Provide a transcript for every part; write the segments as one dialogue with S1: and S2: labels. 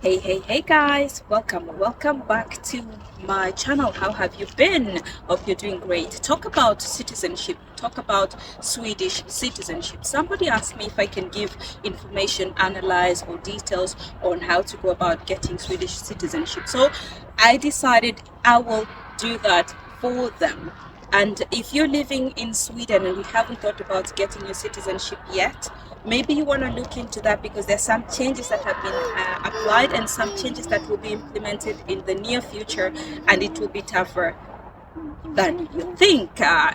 S1: Hey guys, welcome back to my channel. How have you been? Hope you're doing great. Talk about citizenship, talk about Swedish citizenship. Somebody asked me if I can give information, analyze or details on how to go about getting Swedish citizenship. So I decided I will do that for them. And if you're living in Sweden and you haven't thought about getting your citizenship yet, maybe you want to look into that because there's some changes that have been applied and some changes that will be implemented in the near future, and it will be tougher than you think.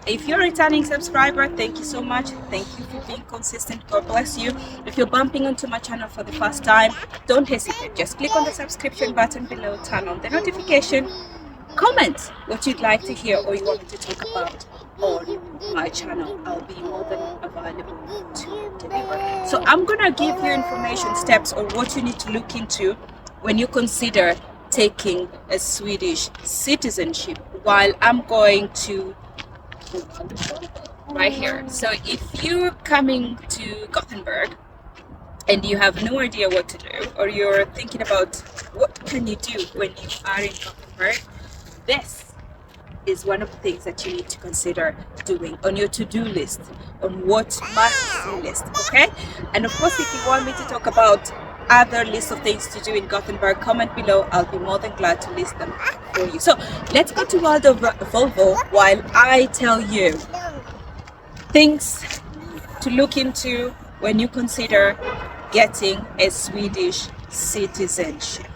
S1: If you're a returning subscriber, thank you so much. Thank you for being consistent. God bless you. If you're bumping onto my channel for the first time, don't hesitate. Just click on the subscription button below, turn on the notification, comment what you'd like to hear or you want me to talk about on my channel. I'll be more than available to deliver. So I'm gonna give you information steps on what you need to look into when you consider taking a Swedish citizenship, while I'm going to right here. So if you're coming to Gothenburg and you have no idea what to do, or you're thinking about what can you do when you are in Gothenburg, this is one of the things that you need to consider doing on your to-do list, on what must-see list, okay? And of course, if you want me to talk about other lists of things to do in Gothenburg, comment below. I'll be more than glad to list them for you. So let's go to World of Volvo while I tell you things to look into when you consider getting a Swedish citizenship.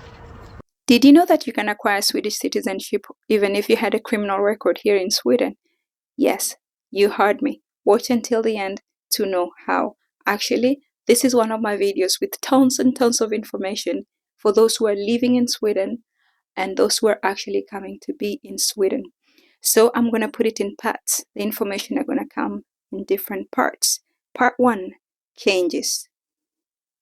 S1: Did you know that you can acquire Swedish citizenship even if you had a criminal record here in Sweden? Yes, you heard me. Watch until the end to know how. Actually, this is one of my videos with tons and tons of information for those who are living in Sweden and those who are actually coming to be in Sweden. So I'm going to put it in parts. The information are going to come in different parts. Part 1, changes.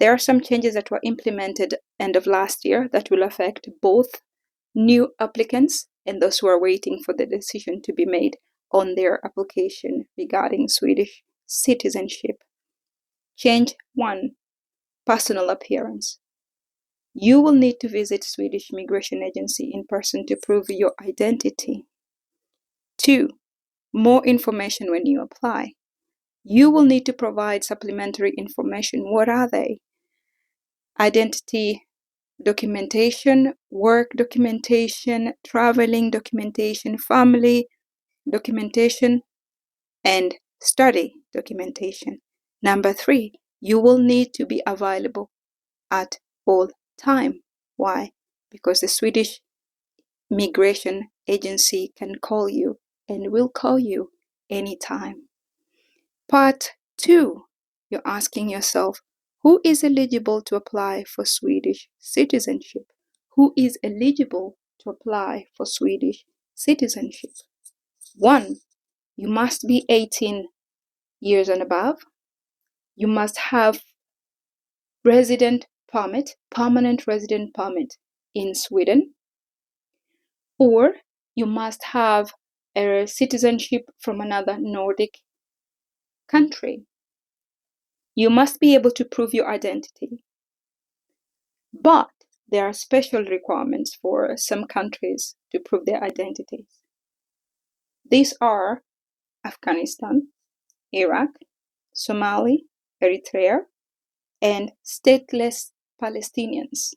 S1: There are some changes that were implemented end of last year that will affect both new applicants and those who are waiting for the decision to be made on their application regarding Swedish citizenship. Change 1, personal appearance. You will need to visit Swedish Immigration Agency in person to prove your identity. 2, more information when you apply. You will need to provide supplementary information. What are they? Identity documentation, work documentation, traveling documentation, family documentation, and study documentation. Number 3, you will need to be available at all time. Why? Because the Swedish Migration Agency can call you and will call you anytime. Part 2, you're asking yourself, who is eligible to apply for Swedish citizenship? Who is eligible to apply for Swedish citizenship? 1, you must be 18 years and above. You must have resident permit, permanent resident permit in Sweden. Or you must have a citizenship from another Nordic country. You must be able to prove your identity. But there are special requirements for some countries to prove their identities. These are Afghanistan, Iraq, Somali, Eritrea, and stateless Palestinians.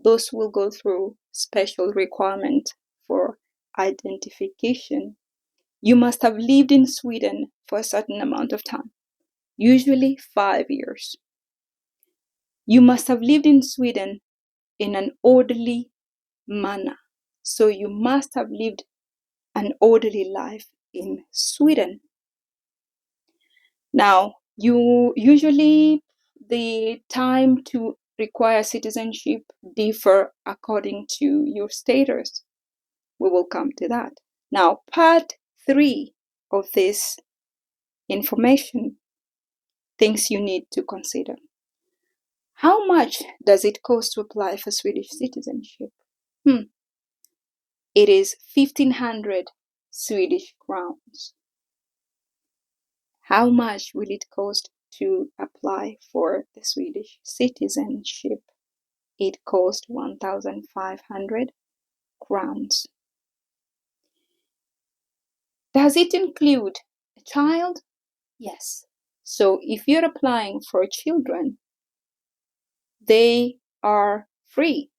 S1: Those will go through special requirement for identification. You must have lived in Sweden for a certain amount of time, usually 5 years. You must have lived in Sweden in an orderly manner. So you must have lived an orderly life in Sweden. Now, the time to require citizenship differ according to your status. We will come to that. Now, part 3 of this information, things you need to consider. How much does it cost to apply for Swedish citizenship? It is 1,500 Swedish crowns. How much will it cost to apply for the Swedish citizenship? it costs 1,500 crowns. Does it include a child? Yes. So if you're applying for children, they are free.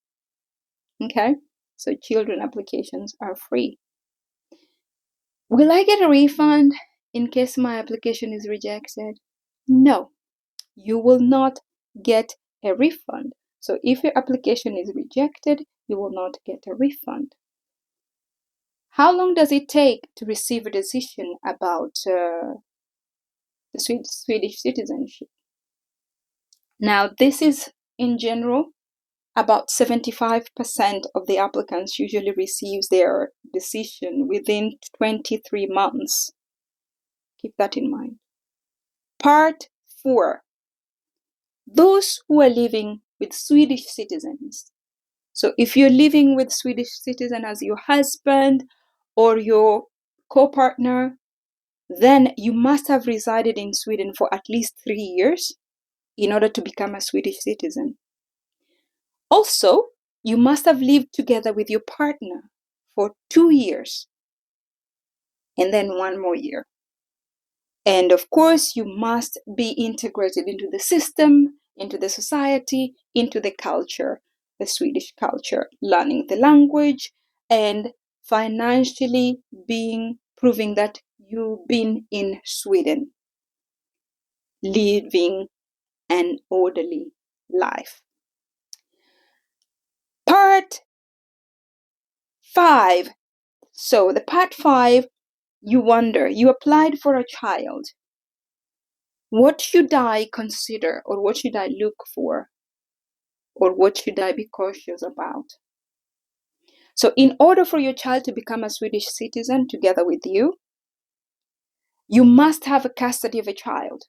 S1: Okay? So children applications are free. Will I get a refund in case my application is rejected? No, you will not get a refund. So if your application is rejected, you will not get a refund. How long does it take to receive a decision about the Swedish citizenship? Now, this is in general, about 75% of the applicants usually receives their decision within 23 months. Keep that in mind. Part 4. Those who are living with Swedish citizens. So if you're living with Swedish citizen as your husband or your co-partner, then you must have resided in Sweden for at least 3 years in order to become a Swedish citizen. Also, you must have lived together with your partner for 2 years and then 1 more year. And of course, you must be integrated into the system, into the society, into the culture, the Swedish culture, learning the language and financially proving that you've been in Sweden, living an orderly life. Part 5. So the part 5, you wonder, you applied for a child. What should I consider, or what should I look for, or what should I be cautious about? So in order for your child to become a Swedish citizen together with you, you must have a custody of a child.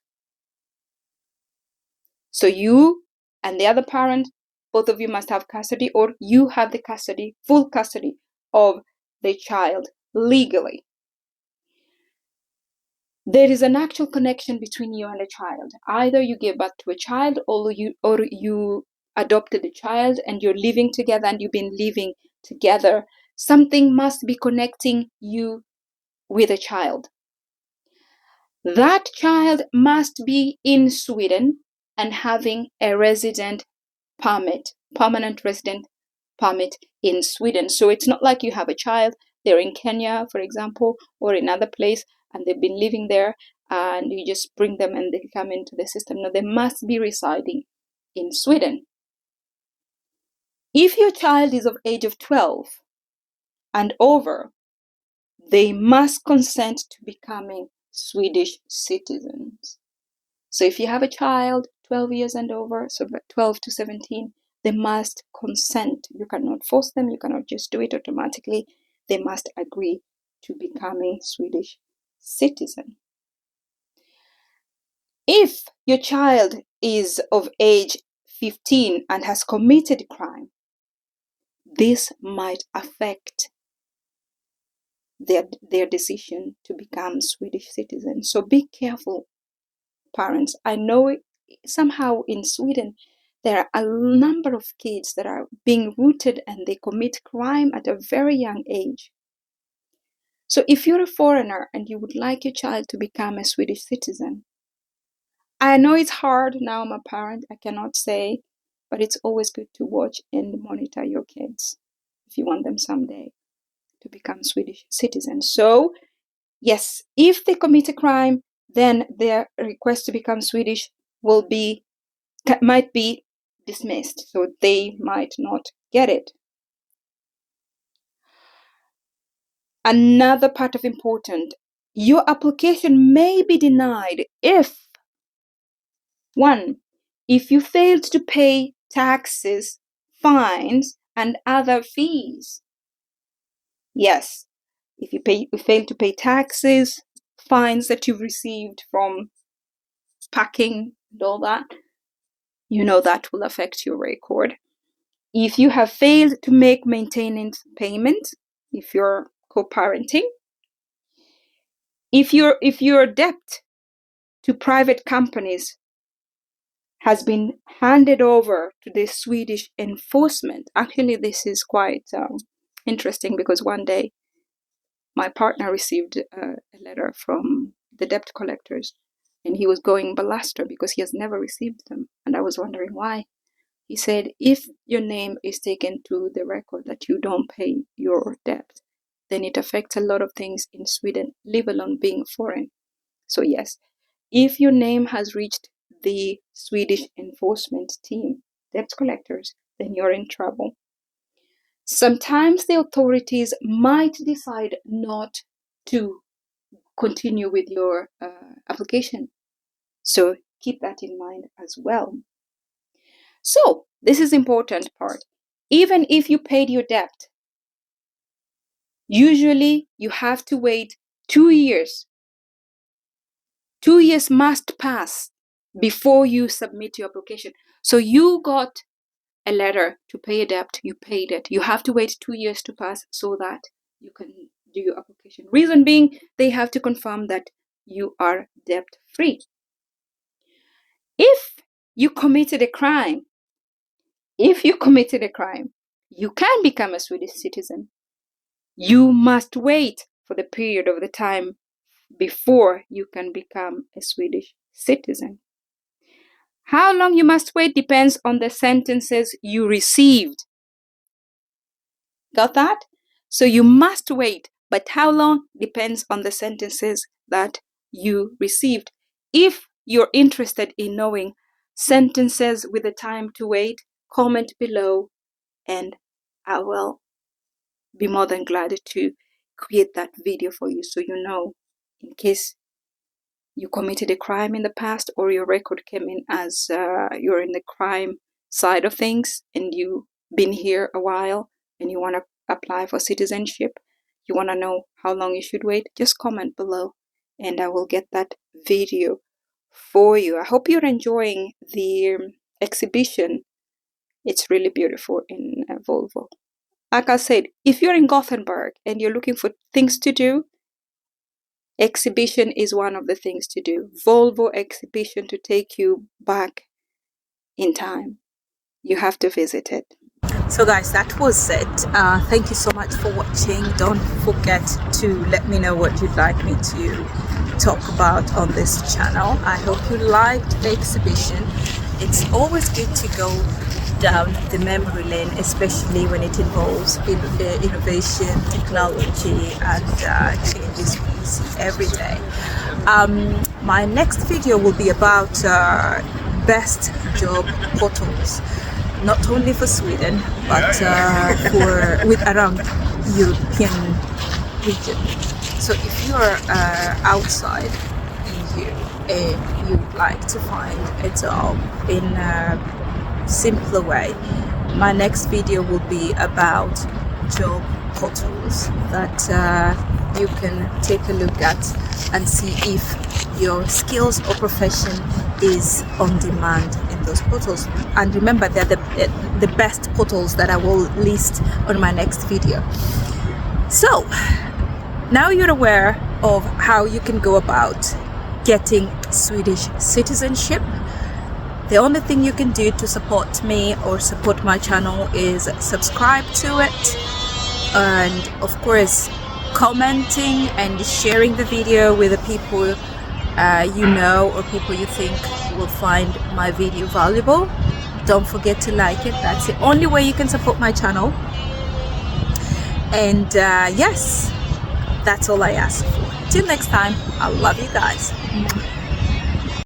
S1: So you and the other parent, both of you must have custody, or you have the custody, full custody of the child legally. There is an actual connection between you and a child. Either you give birth to a child, or you adopted a child and you're living together and you've been living together. Something must be connecting you with a child. That child must be in Sweden and having a resident permit, permanent resident permit in Sweden. So it's not like you have a child, they're in Kenya, for example, or in another place, and they've been living there, and you just bring them and they come into the system. No, they must be residing in Sweden. If your child is of age of 12 and over, they must consent to becoming Swedish citizens. So if you have a child 12 years and over, so 12 to 17, they must consent. You cannot force them. You cannot just do it automatically. They must agree to becoming Swedish citizen. If your child is of age 15 and has committed crime, this might affect their decision to become Swedish citizens. So be careful, parents. I know somehow in Sweden there are a number of kids that are being rooted and they commit crime at a very young age. So if you're a foreigner and you would like your child to become a Swedish citizen, I know it's hard now, I'm a parent, I cannot say, but it's always good to watch and monitor your kids if you want them someday to become Swedish citizens. So yes, if they commit a crime, then their request to become Swedish might be dismissed, so they might not get it. Another part of important, your application may be denied if 1. If you failed to pay taxes, fines, and other fees. Yes, if you fail to pay taxes, fines that you've received from packing and all that, that will affect your record. If you have failed to make maintenance payment, if you're co-parenting, if your debt to private companies has been handed over to the Swedish enforcement. Actually, this is quite interesting because one day my partner received a letter from the debt collectors, and he was going ballistic because he has never received them. And I was wondering why. He said, if your name is taken to the record that you don't pay your debt, then it affects a lot of things in Sweden, leave alone being foreign. So yes, if your name has reached the Swedish enforcement team, debt collectors, then you're in trouble. Sometimes the authorities might decide not to continue with your application. So keep that in mind as well. So this is the important part. Even if you paid your debt, usually you have to wait 2 years. 2 years must pass before you submit your application. So you got a letter to pay a debt, you paid it. You have to wait 2 years to pass so that you can do your application. Reason being, they have to confirm that you are debt free. If you committed a crime, you can become a Swedish citizen. You must wait for the period of the time before you can become a Swedish citizen. How long you must wait depends on the sentences you received. Got that? So you must wait, but how long depends on the sentences that you received. If you're interested in knowing sentences with the time to wait, comment below and I will be more than glad to create that video for you so you know, in case you committed a crime in the past or your record came in as you're in the crime side of things and you've been here a while and you want to apply for citizenship, you want to know how long you should wait, just comment below and I will get that video for you. I hope you're enjoying the exhibition. It's really beautiful in Volvo. Like I said, if you're in Gothenburg and you're looking for things to do, exhibition is one of the things to do. Volvo exhibition to take you back in time. You have to visit it. So guys, that was it. Thank you so much for watching. Don't forget to let me know what you'd like me to talk about on this channel. I hope you liked the exhibition. It's always good to go down the memory lane, especially when it involves innovation, technology, and changes we see every day. My next video will be about best job portals, not only for Sweden but with around European region. So if you are outside EU and you'd like to find a job in a simpler way, my next video will be about job portals that you can take a look at and see if your skills or profession is on demand in those portals. And remember, they're the best portals that I will list on my next video. So now you're aware of how you can go about getting Swedish citizenship. The only thing you can do to support me or support my channel is subscribe to it, and of course commenting and sharing the video with the people you know or people you think will find my video valuable. Don't forget to like it. That's the only way you can support my channel. And yes, that's all I ask for. Till next time, I love you guys.